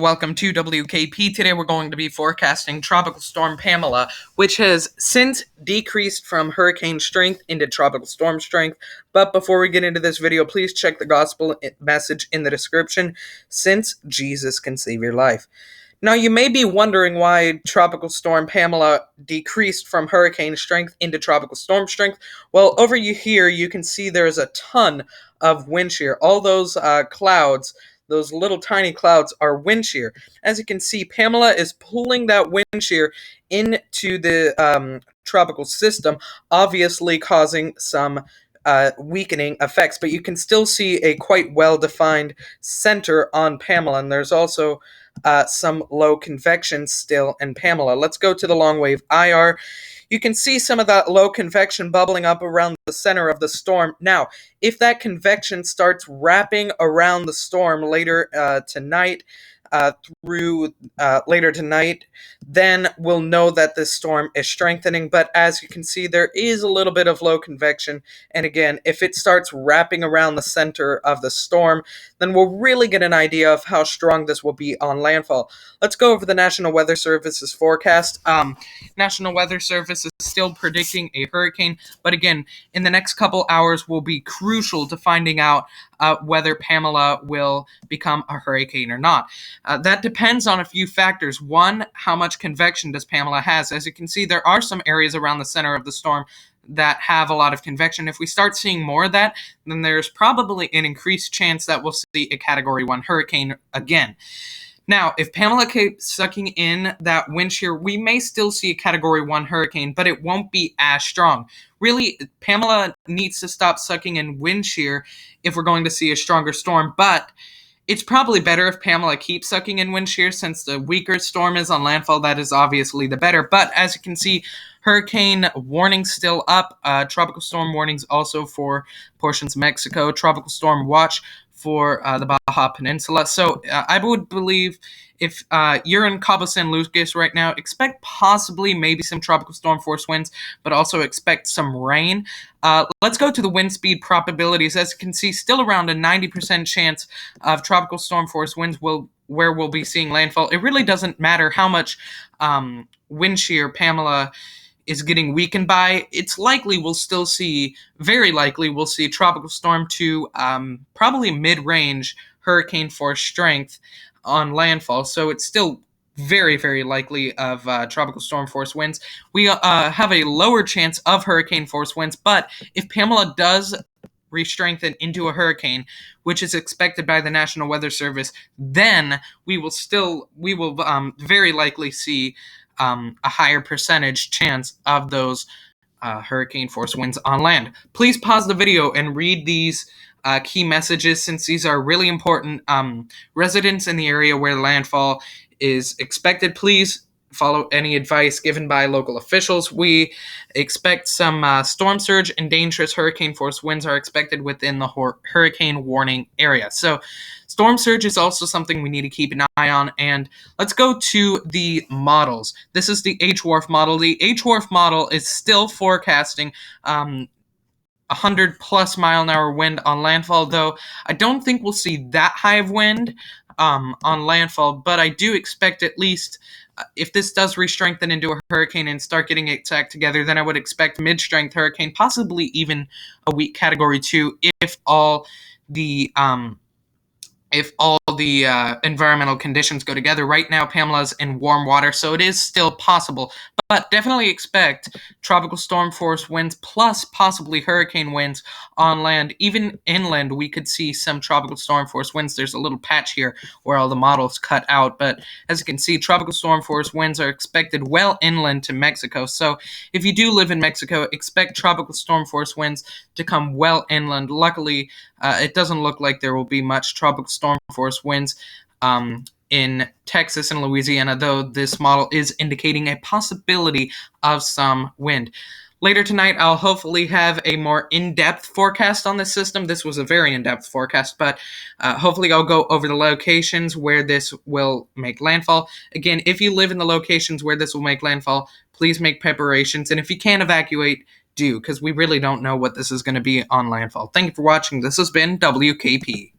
Welcome to WKP. Today we're going to be forecasting Tropical Storm Pamela, which has since decreased from hurricane strength into tropical storm strength. But before we get into this video, please check the gospel message in the description, since Jesus can save your life. Now, you may be wondering why Tropical Storm Pamela decreased from hurricane strength into tropical storm strength. Well, over here, you can see there's a ton of wind shear. All those clouds, those little tiny clouds, are wind shear. As you can see, Pamela is pulling that wind shear into the tropical system, obviously causing some weakening effects. But you can still see a quite well-defined center on Pamela, and there's also some low convection still in Pamela. Let's go to the long wave IR. You can see some of that low convection bubbling up around the center of the storm. Now, if that convection starts wrapping around the storm later tonight, then we'll know that this storm is strengthening. But as you can see, there is a little bit of low convection, and again, if it starts wrapping around the center of the storm, then we'll really get an idea of how strong this will be on landfall. Let's go over the National Weather Service's forecast. National Weather Service is still predicting a hurricane, but again, in the next couple hours will be crucial to finding out whether Pamela will become a hurricane or not. That depends on a few factors. One, how much convection does Pamela has? As you can see, there are some areas around the center of the storm that have a lot of convection. If we start seeing more of that, then there's probably an increased chance that we'll see a Category 1 hurricane again. Now, if Pamela keeps sucking in that wind shear, we may still see a Category 1 hurricane, but it won't be as strong. Really, Pamela needs to stop sucking in wind shear if we're going to see a stronger storm, but it's probably better if Pamela keeps sucking in wind shear, since the weaker storm is on landfall. That is obviously the better. But as you can see, hurricane warnings still up. Tropical storm warnings also for portions of Mexico. Tropical storm watch for the Baja Peninsula. So I would believe if you're in Cabo San Lucas right now, expect possibly maybe some tropical storm force winds, but also expect some rain. Let's go to the wind speed probabilities. As you can see, still around a 90% chance of tropical storm force winds where we'll be seeing landfall. It really doesn't matter how much wind shear Pamela is getting weakened by. It's likely we'll still see, very likely we'll see tropical storm to probably mid-range hurricane force strength on landfall. So it's still very, very likely of tropical storm force winds. We have a lower chance of hurricane force winds, but if Pamela does re-strengthen into a hurricane, which is expected by the National Weather Service, then we will very likely see a higher percentage chance of those hurricane force winds on land. Please pause the video and read these key messages, since these are really important. Residents in the area where landfall is expected, please follow any advice given by local officials. We expect some storm surge and dangerous hurricane force winds are expected within the hurricane warning area. So storm surge is also something we need to keep an eye on. And let's go to the models. This is the HWRF model. The HWRF model is still forecasting 100 plus mile an hour wind on landfall, though I don't think we'll see that high of wind on landfall, but I do expect at least if this does re-strengthen into a hurricane and start getting its act together, then I would expect mid-strength hurricane, possibly even a weak Category 2 if all the environmental conditions go together. Right now, Pamela's in warm water, so it is still possible. But definitely expect tropical storm force winds plus possibly hurricane winds on land. Even inland, we could see some tropical storm force winds. There's a little patch here where all the models cut out. But as you can see, tropical storm force winds are expected well inland to Mexico. So if you do live in Mexico, expect tropical storm force winds to come well inland. Luckily, it doesn't look like there will be much tropical storm force winds in Texas and Louisiana, though this model is indicating a possibility of some wind. Later tonight, I'll hopefully have a more in-depth forecast on this system. This was a very in-depth forecast, but hopefully I'll go over the locations where this will make landfall. Again, if you live in the locations where this will make landfall, please make preparations. And if you can evacuate, do, because we really don't know what this is going to be on landfall. Thank you for watching. This has been WKP.